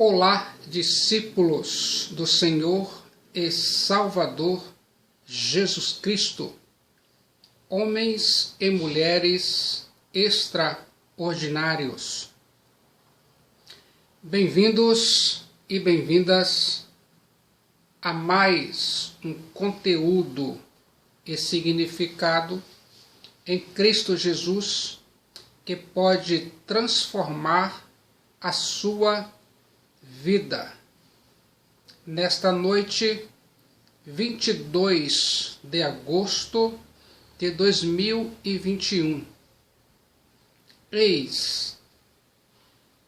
Olá, discípulos do Senhor e Salvador Jesus Cristo, homens e mulheres extraordinários. Bem-vindos e bem-vindas a mais um conteúdo e significado em Cristo Jesus que pode transformar a sua vida. Nesta noite, 22 de agosto de 2021, eis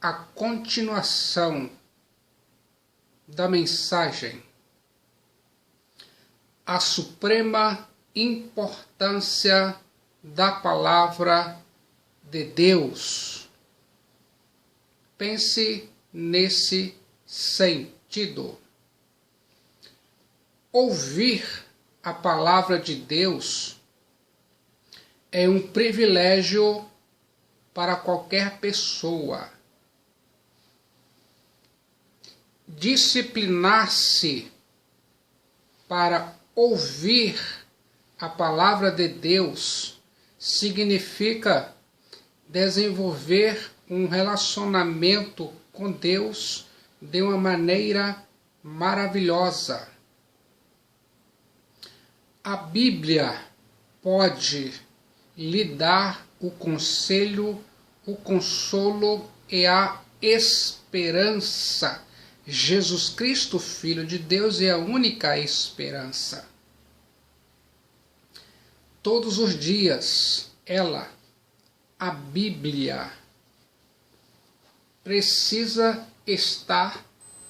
a continuação da mensagem, a suprema importância da palavra de Deus. Pense nesse sentido. Ouvir a palavra de Deus é um privilégio para qualquer pessoa. Disciplinar-se para ouvir a palavra de Deus significa desenvolver um relacionamento com Deus de uma maneira maravilhosa. A Bíblia pode lhe dar o conselho, o consolo e a esperança. Jesus Cristo, Filho de Deus, é a única esperança. Todos os dias, a Bíblia, precisa estar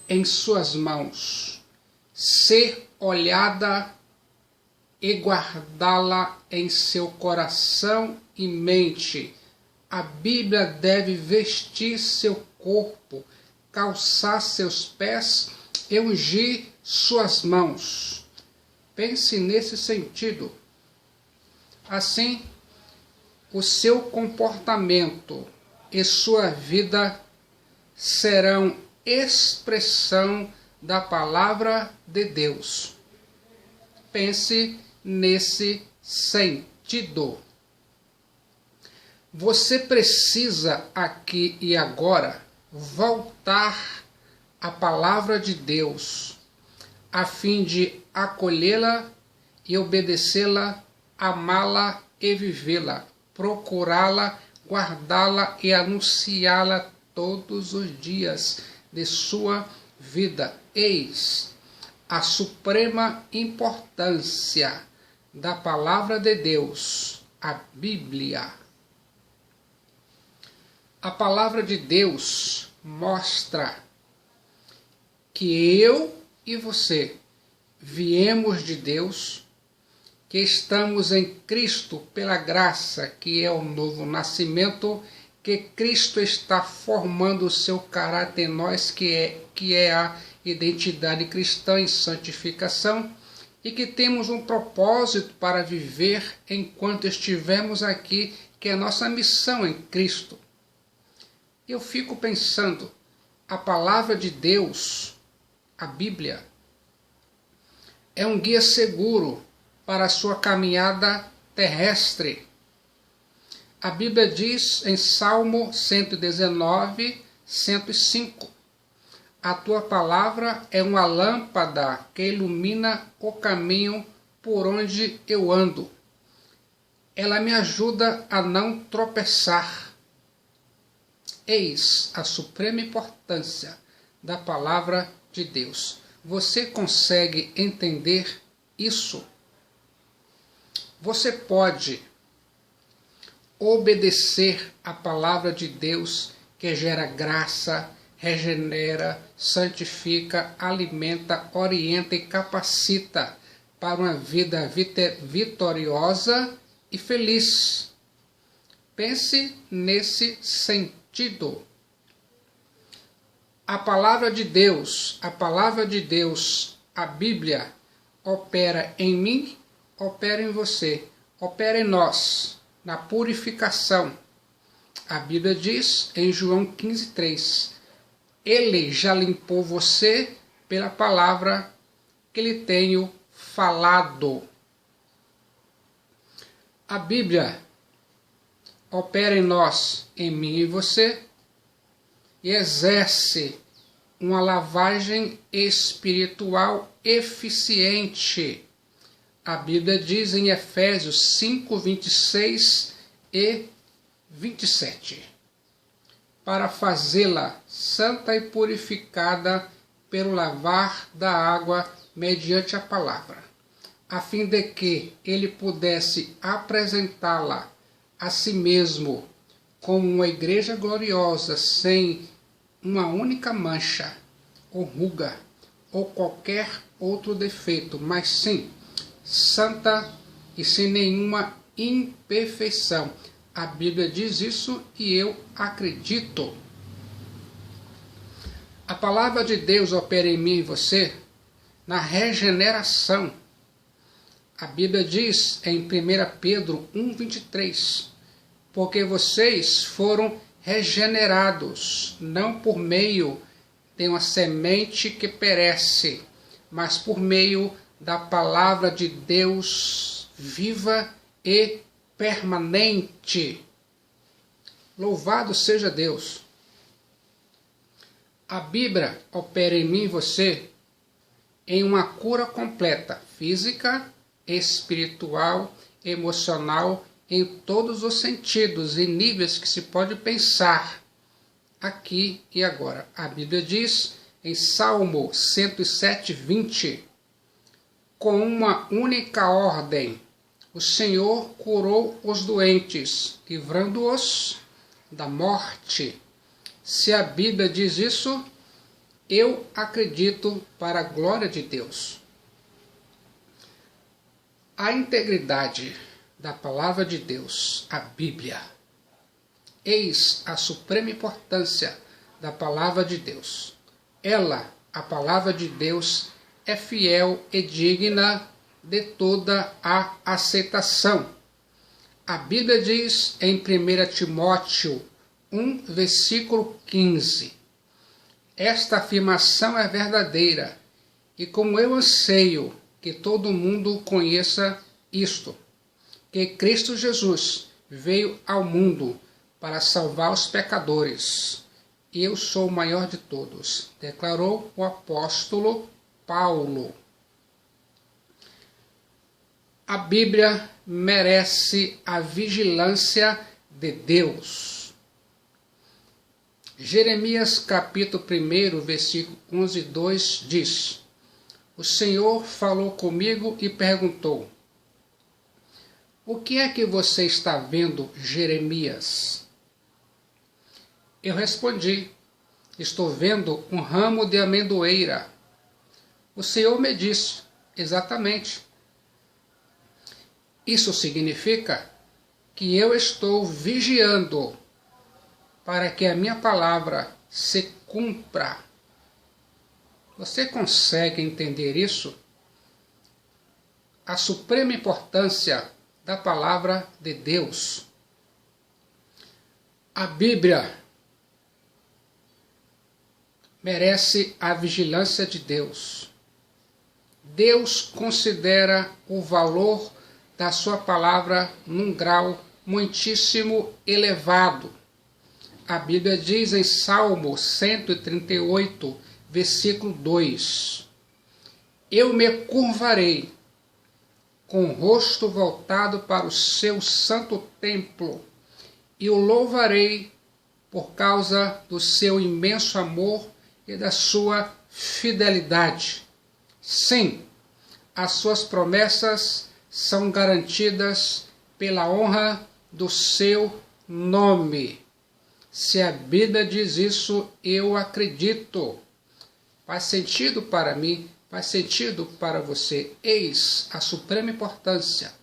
em suas mãos, ser olhada e guardá-la em seu coração e mente. A Bíblia deve vestir seu corpo, calçar seus pés e ungir suas mãos. Pense nesse sentido. Assim, o seu comportamento e sua vida serão expressão da palavra de Deus. Pense nesse sentido. Você precisa aqui e agora voltar à palavra de Deus, a fim de acolhê-la e obedecê-la, amá-la e vivê-la, procurá-la, guardá-la e anunciá-la todos os dias de sua vida. Eis a suprema importância da palavra de Deus, a Bíblia. A palavra de Deus mostra que eu e você viemos de Deus, que estamos em Cristo pela graça, que é o novo nascimento, que Cristo está formando o seu caráter em nós, que é a identidade cristã em santificação, e que temos um propósito para viver enquanto estivermos aqui, que é a nossa missão em Cristo. Eu fico pensando, a palavra de Deus, a Bíblia, é um guia seguro para a sua caminhada terrestre. A Bíblia diz em Salmo 119, 105, a tua palavra é uma lâmpada que ilumina o caminho por onde eu ando. Ela me ajuda a não tropeçar. Eis a suprema importância da palavra de Deus. Você consegue entender isso? Você pode obedecer a palavra de Deus, que gera graça, regenera, santifica, alimenta, orienta e capacita para uma vida vitoriosa e feliz. Pense nesse sentido. A palavra de Deus, a Bíblia, opera em mim, opera em você, opera em nós, na purificação. A Bíblia diz em João 15:3, Ele já limpou você pela palavra que lhe tenho falado. A Bíblia opera em nós, em mim e você, e exerce uma lavagem espiritual eficiente. A Bíblia diz em Efésios 5, 26 e 27, para fazê-la santa e purificada pelo lavar da água mediante a palavra, a fim de que ele pudesse apresentá-la a si mesmo como uma igreja gloriosa, sem uma única mancha, ou ruga, ou qualquer outro defeito, mas sim santa e sem nenhuma imperfeição. A Bíblia diz isso e eu acredito. A palavra de Deus opera em mim e você na regeneração. A Bíblia diz em 1 Pedro 1,23, porque vocês foram regenerados, não por meio de uma semente que perece, mas por meio da palavra de Deus viva e permanente. Louvado seja Deus. A Bíblia opera em mim e você em uma cura completa, física, espiritual, emocional, em todos os sentidos e níveis que se pode pensar, aqui e agora. A Bíblia diz em Salmo 107, 20, com uma única ordem, o Senhor curou os doentes, livrando-os da morte. Se a Bíblia diz isso, eu acredito para a glória de Deus. A integridade da palavra de Deus, a Bíblia. Eis a suprema importância da palavra de Deus. Ela, a palavra de Deus, é fiel e digna de toda a aceitação. A Bíblia diz em 1 Timóteo 1, versículo 15, esta afirmação é verdadeira, e como eu anseio que todo mundo conheça isto, que Cristo Jesus veio ao mundo para salvar os pecadores, e eu sou o maior de todos, declarou o apóstolo Paulo. A Bíblia merece a vigilância de Deus. Jeremias capítulo 1, versículo 11 e 2 diz, o Senhor falou comigo e perguntou, o que é que você está vendo, Jeremias? Eu respondi, estou vendo um ramo de amendoeira. O Senhor me disse, exatamente. Isso significa que eu estou vigiando para que a minha palavra se cumpra. Você consegue entender isso? A suprema importância da palavra de Deus. A Bíblia merece a vigilância de Deus. Deus considera o valor da sua palavra num grau muitíssimo elevado. A Bíblia diz em Salmo 138, versículo 2, eu me curvarei com o rosto voltado para o seu santo templo e o louvarei por causa do seu imenso amor e da sua fidelidade. Sim, as suas promessas são garantidas pela honra do seu nome. Se a Bíblia diz isso, eu acredito. Faz sentido para mim, faz sentido para você. Eis a suprema importância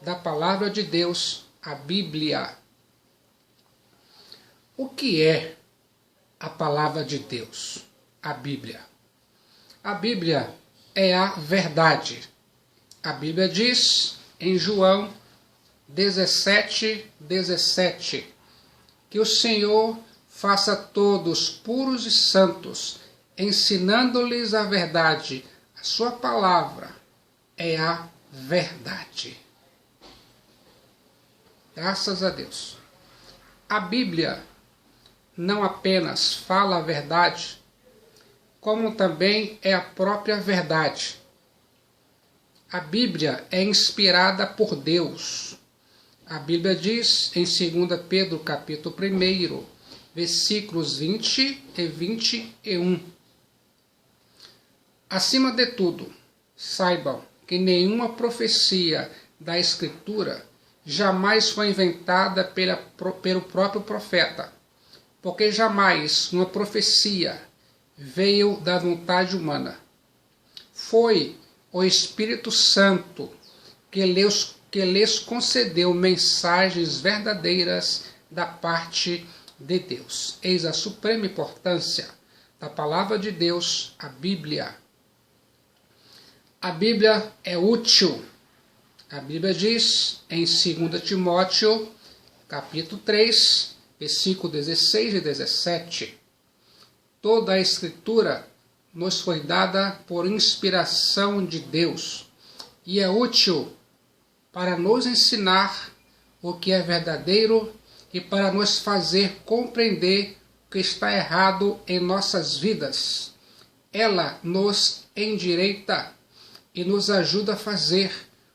da palavra de Deus, a Bíblia. O que é a palavra de Deus, a Bíblia? A Bíblia é a verdade. A Bíblia diz em João 17, 17, que o Senhor faça todos puros e santos, ensinando-lhes a verdade. A sua palavra é a verdade. Graças a Deus. A Bíblia não apenas fala a verdade, como também é a própria verdade. A Bíblia é inspirada por Deus. A Bíblia diz em 2 Pedro, capítulo 1, versículos 20 e 21. Acima de tudo, saibam que nenhuma profecia da Escritura jamais foi inventada pelo próprio profeta, porque jamais uma profecia veio da vontade humana. Foi o Espírito Santo que lhes concedeu mensagens verdadeiras da parte de Deus. Eis a suprema importância da palavra de Deus, a Bíblia. A Bíblia é útil. A Bíblia diz em 2 Timóteo, capítulo 3, versículos 16 e 17. Toda a Escritura nos foi dada por inspiração de Deus e é útil para nos ensinar o que é verdadeiro e para nos fazer compreender o que está errado em nossas vidas. Ela nos endireita e nos ajuda a fazer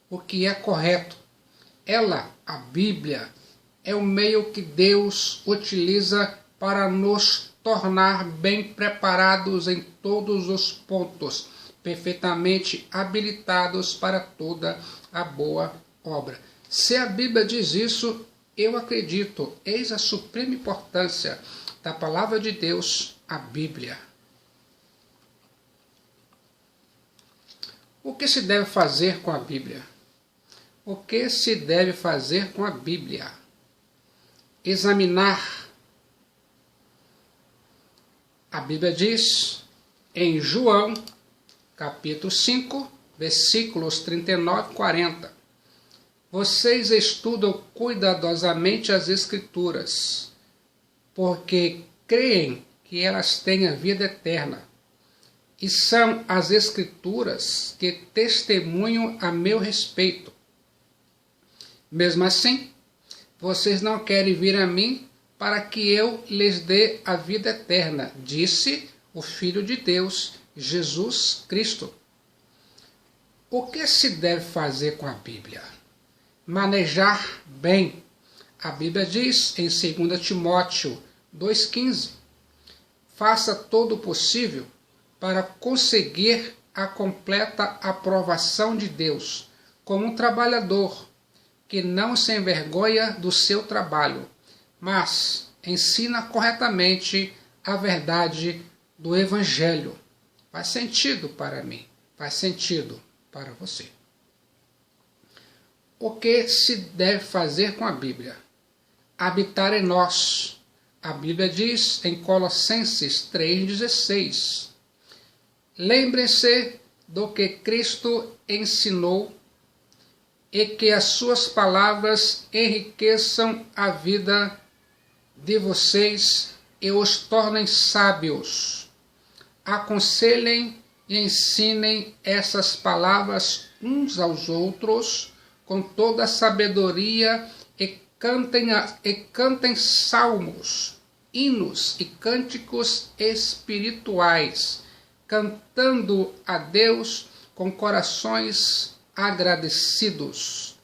o que é correto. Ela, a Bíblia, é o meio que Deus utiliza para nos tornar bem preparados em todos os pontos, perfeitamente habilitados para toda a boa obra. Se a Bíblia diz isso, eu acredito. Eis a suprema importância da palavra de Deus, a Bíblia. O que se deve fazer com a Bíblia? O que se deve fazer com a Bíblia? Examinar. A Bíblia diz em João, capítulo 5, versículos 39 e 40. Vocês estudam cuidadosamente as Escrituras, porque creem que elas têm a vida eterna. E são as Escrituras que testemunham a meu respeito. Mesmo assim, vocês não querem vir a mim para que eu lhes dê a vida eterna, disse o Filho de Deus, Jesus Cristo. O que se deve fazer com a Bíblia? Manejar bem. A Bíblia diz em 2 Timóteo 2,15: faça todo o possível para conseguir a completa aprovação de Deus, como um trabalhador que não se envergonha do seu trabalho, mas ensina corretamente a verdade do Evangelho. Faz sentido para mim, faz sentido para você. O que se deve fazer com a Bíblia? Habitar em nós. A Bíblia diz em Colossenses 3,16: lembrem-se do que Cristo ensinou e que as suas palavras enriqueçam a vida de vocês e os tornem sábios. Aconselhem e ensinem essas palavras uns aos outros com toda a sabedoria e cantem salmos, hinos e cânticos espirituais, cantando a Deus com corações agradecidos.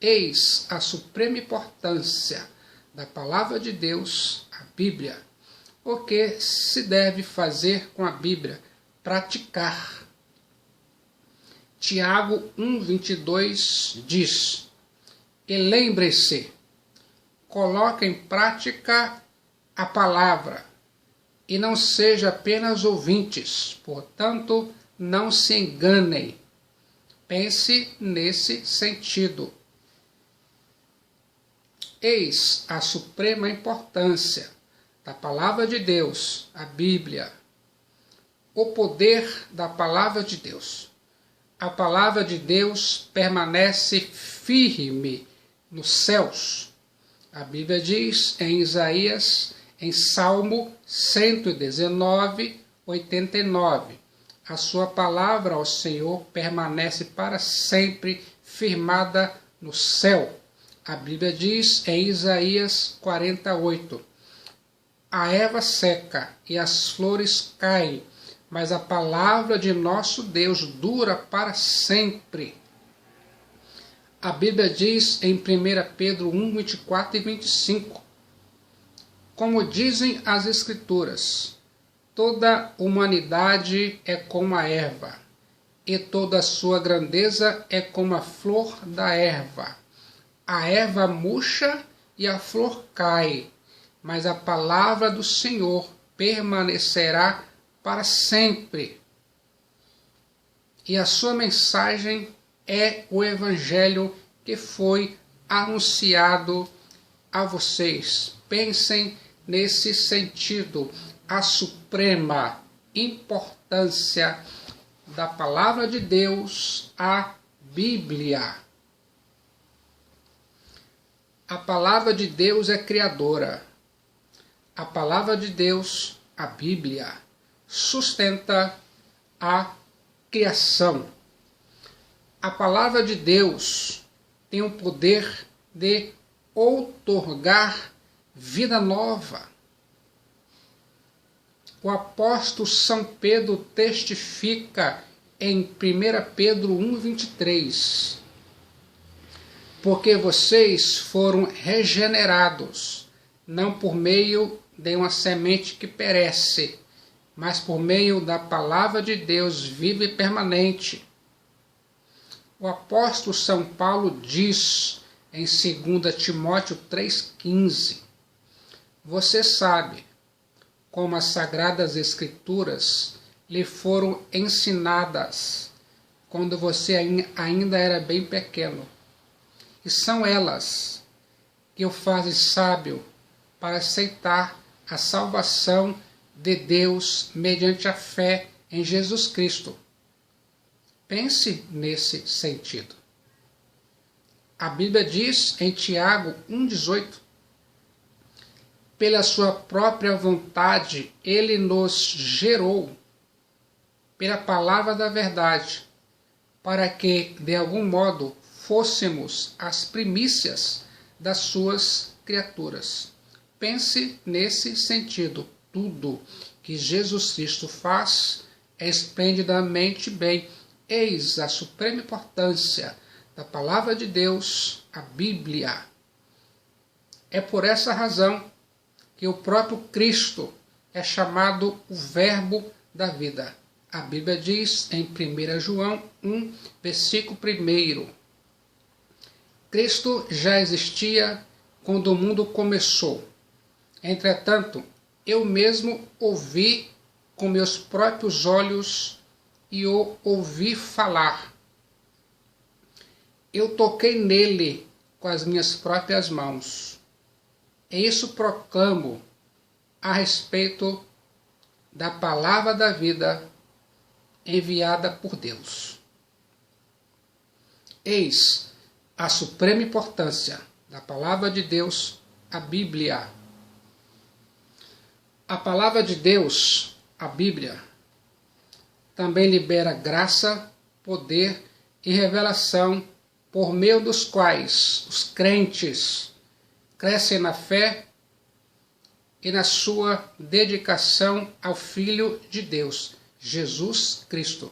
Eis a suprema importância da palavra de Deus, a Bíblia. O que se deve fazer com a Bíblia? Praticar. Tiago 1,22 diz: e lembre-se, coloque em prática a palavra, e não seja apenas ouvintes, portanto, não se enganem. Pense nesse sentido. Eis a suprema importância da palavra de Deus, a Bíblia. O poder da palavra de Deus. A palavra de Deus permanece firme nos céus. A Bíblia diz em Isaías, em Salmo 119, 89. A sua palavra ao Senhor permanece para sempre firmada no céu. A Bíblia diz em Isaías 48, a erva seca e as flores caem, mas a palavra de nosso Deus dura para sempre. A Bíblia diz em 1 Pedro 1, 24 e 25, como dizem as Escrituras, toda humanidade é como a erva, e toda a sua grandeza é como a flor da erva. A erva murcha e a flor cai, mas a palavra do Senhor permanecerá para sempre. E a sua mensagem é o Evangelho que foi anunciado a vocês. Pensem nesse sentido, a suprema importância da palavra de Deus, a Bíblia. A palavra de Deus é criadora. A palavra de Deus, a Bíblia, sustenta a criação. A palavra de Deus tem o poder de outorgar vida nova. O apóstolo São Pedro testifica em 1 Pedro 1, 23. Porque vocês foram regenerados, não por meio de uma semente que perece, mas por meio da palavra de Deus viva e permanente. O apóstolo São Paulo diz em 2 Timóteo 3,15, você sabe como as Sagradas Escrituras lhe foram ensinadas quando você ainda era bem pequeno. E são elas que o fazem sábio para aceitar a salvação de Deus mediante a fé em Jesus Cristo. Pense nesse sentido. A Bíblia diz em Tiago 1,18, pela sua própria vontade ele nos gerou pela palavra da verdade, para que, de algum modo, fôssemos as primícias das suas criaturas. Pense nesse sentido. Tudo que Jesus Cristo faz é esplendidamente bem. Eis a suprema importância da palavra de Deus, a Bíblia. É por essa razão que o próprio Cristo é chamado o Verbo da vida. A Bíblia diz em 1 João 1, versículo 1. Cristo já existia quando o mundo começou. Entretanto, eu mesmo ouvi com meus próprios olhos e o ouvi falar. Eu toquei nele com as minhas próprias mãos. E isso proclamo a respeito da palavra da vida enviada por Deus. Eis a suprema importância da palavra de Deus, a Bíblia. A palavra de Deus, a Bíblia, também libera graça, poder e revelação por meio dos quais os crentes crescem na fé e na sua dedicação ao Filho de Deus, Jesus Cristo.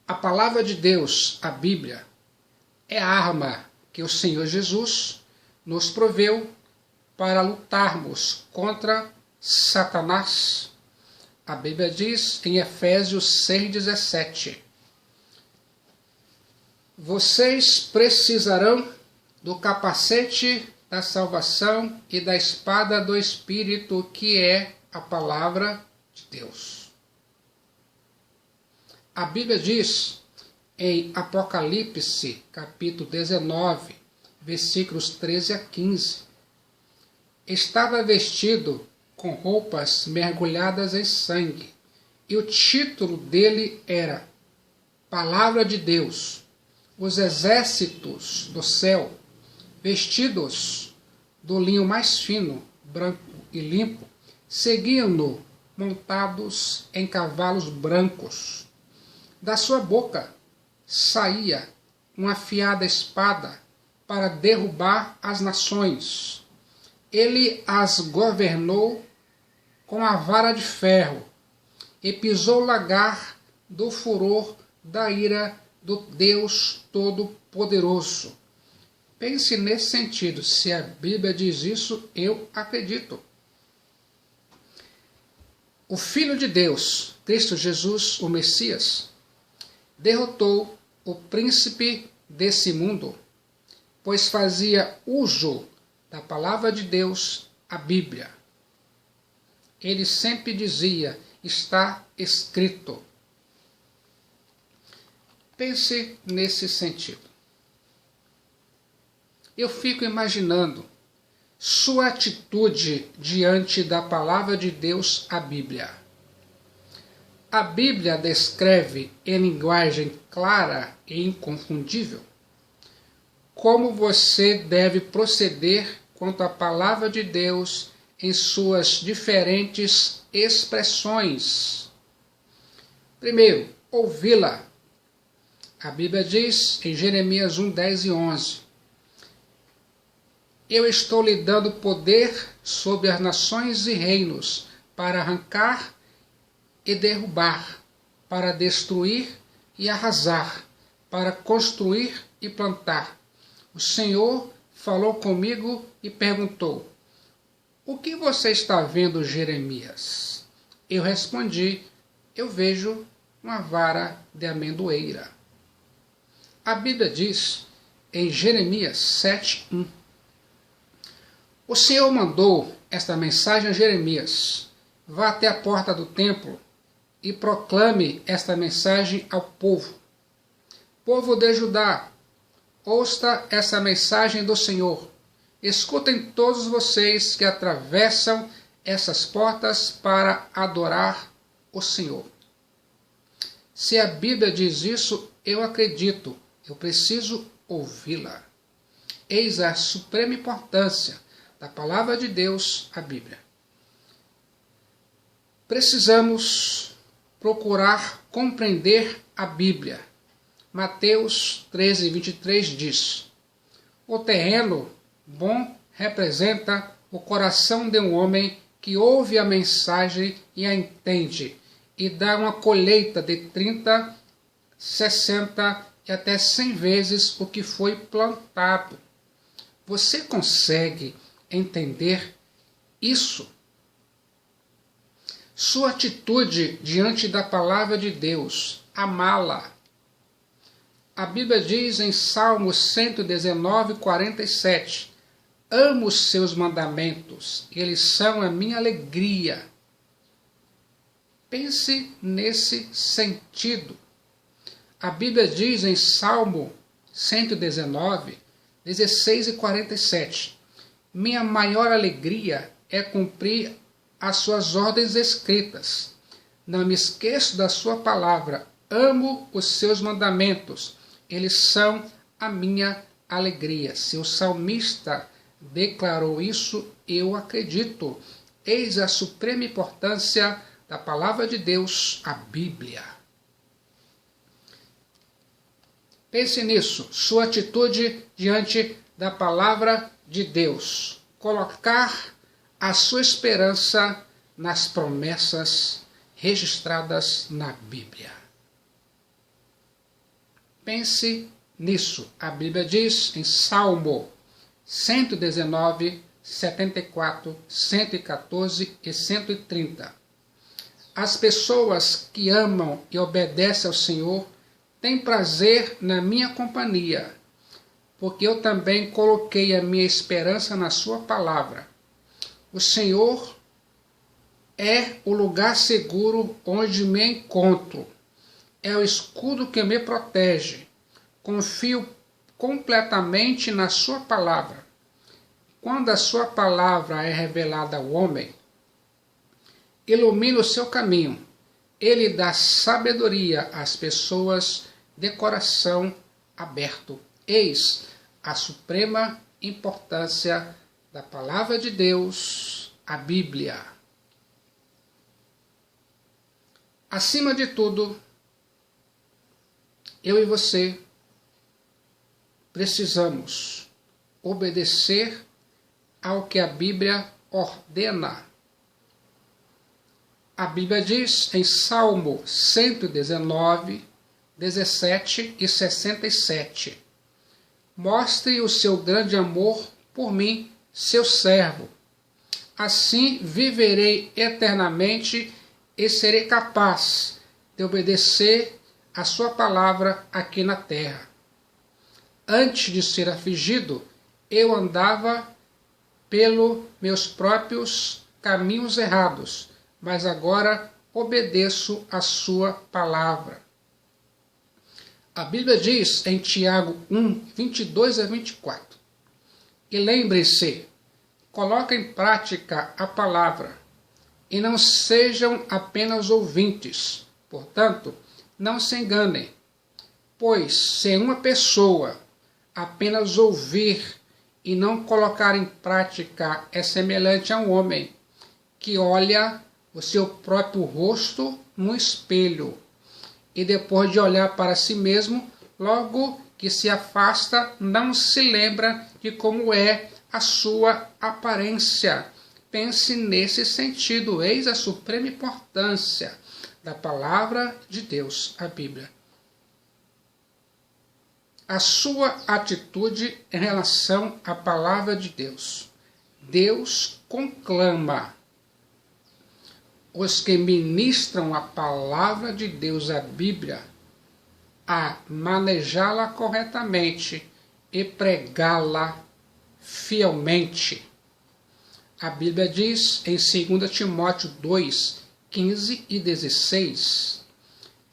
A palavra de Deus, a Bíblia, é a arma que o Senhor Jesus nos proveu para lutarmos contra Satanás. A Bíblia diz em Efésios 6,17, vocês precisarão do capacete da salvação e da espada do Espírito, que é a palavra de Deus. A Bíblia diz em Apocalipse, capítulo 19, versículos 13 a 15, estava vestido com roupas mergulhadas em sangue, e o título dele era Palavra de Deus. Os exércitos do céu, vestidos do linho mais fino, branco e limpo, seguiam-no montados em cavalos brancos. Da sua boca saía uma afiada espada para derrubar as nações. Ele as governou com a vara de ferro e pisou o lagar do furor da ira do Deus Todo-Poderoso. Pense nesse sentido. Se a Bíblia diz isso, eu acredito. O Filho de Deus, Cristo Jesus, o Messias, derrotou o príncipe desse mundo, pois fazia uso da palavra de Deus, a Bíblia. Ele sempre dizia: está escrito. Pense nesse sentido. Eu fico imaginando sua atitude diante da palavra de Deus, a Bíblia. A Bíblia descreve em linguagem clara e inconfundível como você deve proceder quanto à palavra de Deus em suas diferentes expressões. Primeiro, ouvi-la. A Bíblia diz em Jeremias 1, 10 e 11: eu estou lhe dando poder sobre as nações e reinos para arrancar e derrubar, para destruir e arrasar, para construir e plantar. O Senhor falou comigo e perguntou: o que você está vendo, Jeremias? Eu respondi: eu vejo uma vara de amendoeira. A Bíblia diz em Jeremias 7:1: o Senhor mandou esta mensagem a Jeremias: vá até a porta do templo e proclame esta mensagem ao povo. Povo de Judá, ouça essa mensagem do Senhor. Escutem todos vocês que atravessam essas portas para adorar o Senhor. Se a Bíblia diz isso, eu acredito. Eu preciso ouvi-la. Eis a suprema importância da palavra de Deus, a Bíblia. Precisamos procurar compreender a Bíblia. Mateus 13, 23 diz: o terreno bom representa o coração de um homem que ouve a mensagem e a entende, e dá uma colheita de 30, 60 e até 100 vezes o que foi plantado. Você consegue entender isso? Sua atitude diante da palavra de Deus, amá-la. A Bíblia diz em Salmo 119, 47: amo os seus mandamentos, eles são a minha alegria. Pense nesse sentido. A Bíblia diz em Salmo 119, 16 e 47: minha maior alegria é cumprir as suas ordens escritas. Não me esqueço da sua palavra. Amo os seus mandamentos. Eles são a minha alegria. Se o salmista declarou isso, eu acredito. Eis a suprema importância da palavra de Deus, a Bíblia. Pense nisso. Sua atitude diante da palavra de Deus. Colocar a sua esperança nas promessas registradas na Bíblia. Pense nisso. A Bíblia diz em Salmo 119, 74, 114 e 130: as pessoas que amam e obedecem ao Senhor têm prazer na minha companhia, porque eu também coloquei a minha esperança na sua palavra. O Senhor é o lugar seguro onde me encontro. É o escudo que me protege. Confio completamente na sua palavra. Quando a sua palavra é revelada ao homem, ilumina o seu caminho. Ele dá sabedoria às pessoas de coração aberto. Eis a suprema importância da Palavra de Deus, a Bíblia. Acima de tudo, eu e você precisamos obedecer ao que a Bíblia ordena. A Bíblia diz em Salmo 119, 17 e 67: mostre o seu grande amor por mim, seu servo. Assim viverei eternamente e serei capaz de obedecer a sua palavra aqui na terra. Antes de ser afligido, eu andava pelos meus próprios caminhos errados, mas agora obedeço a sua palavra. A Bíblia diz em Tiago 1, 22 a 24: e lembrem-se, coloquem em prática a palavra, e não sejam apenas ouvintes. Portanto, não se enganem, pois se uma pessoa apenas ouvir e não colocar em prática é semelhante a um homem que olha o seu próprio rosto no espelho e depois de olhar para si mesmo, logo que se afasta, não se lembra de como é a sua aparência. Pense nesse sentido, eis a suprema importância da palavra de Deus, a Bíblia. A sua atitude em relação à palavra de Deus. Deus conclama os que ministram a palavra de Deus, a Bíblia, a manejá-la corretamente e pregá-la fielmente. A Bíblia diz em 2 Timóteo 2, 15 e 16: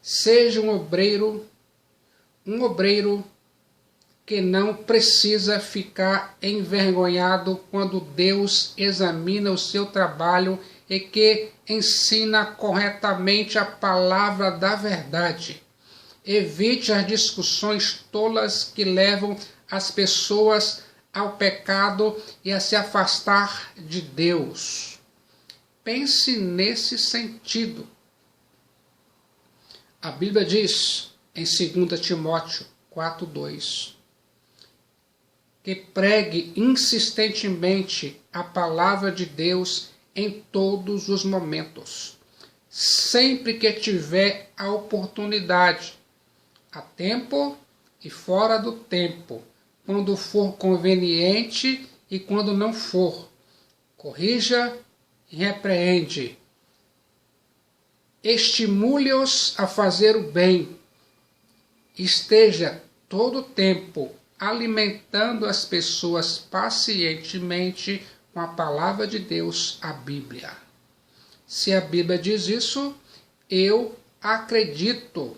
seja um obreiro que não precisa ficar envergonhado quando Deus examina o seu trabalho e que ensina corretamente a palavra da verdade. Evite as discussões tolas que levam as pessoas ao pecado e a se afastar de Deus. Pense nesse sentido. A Bíblia diz em 2 Timóteo 4:2 que pregue insistentemente a palavra de Deus em todos os momentos, sempre que tiver a oportunidade, a tempo e fora do tempo, quando for conveniente e quando não for. Corrija e repreende. Estimule-os a fazer o bem. Esteja todo o tempo alimentando as pessoas pacientemente com a palavra de Deus, a Bíblia. Se a Bíblia diz isso, eu acredito.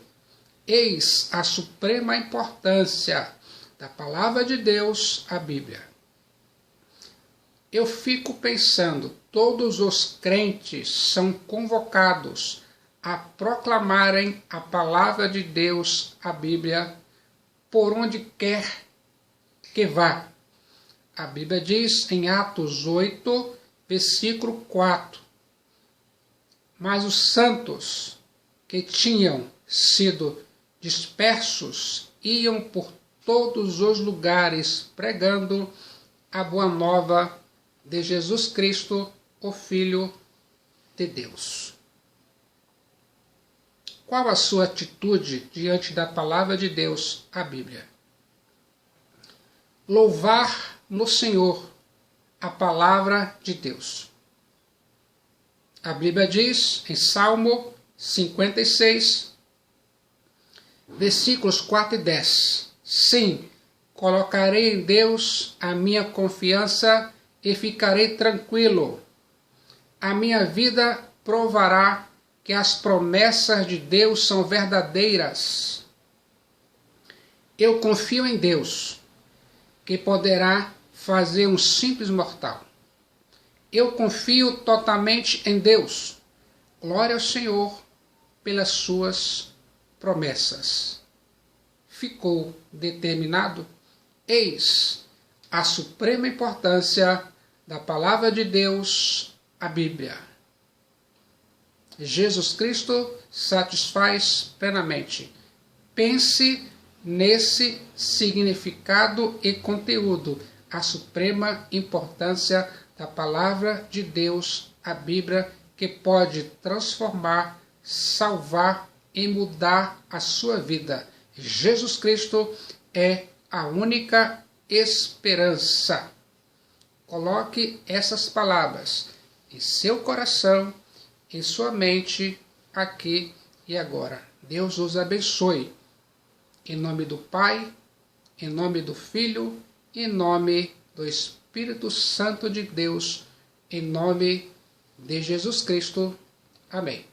Eis a suprema importância da palavra de Deus, a Bíblia. Eu fico pensando, todos os crentes são convocados a proclamarem a palavra de Deus, a Bíblia, por onde quer que vá. A Bíblia diz em Atos 8, versículo 4: mas os santos que tinham sido dispersos iam por todos os lugares pregando a boa nova de Jesus Cristo, o Filho de Deus. Qual a sua atitude diante da palavra de Deus, a Bíblia? Louvar no Senhor a palavra de Deus. A Bíblia diz em Salmo 56, versículos 4 e 10: sim, colocarei em Deus a minha confiança e ficarei tranquilo. A minha vida provará que as promessas de Deus são verdadeiras. Eu confio em Deus, que poderá fazer um simples mortal. Eu confio totalmente em Deus. Glória ao Senhor pelas suas promessas. Ficou determinado? Eis a suprema importância da palavra de Deus, a Bíblia. Jesus Cristo satisfaz plenamente. Pense nesse significado e conteúdo, a suprema importância da palavra de Deus, a Bíblia, que pode transformar, salvar e mudar a sua vida. Jesus Cristo é a única esperança. Coloque essas palavras em seu coração, em sua mente, aqui e agora. Deus os abençoe. Em nome do Pai, em nome do Filho, em nome do Espírito Santo de Deus, em nome de Jesus Cristo. Amém.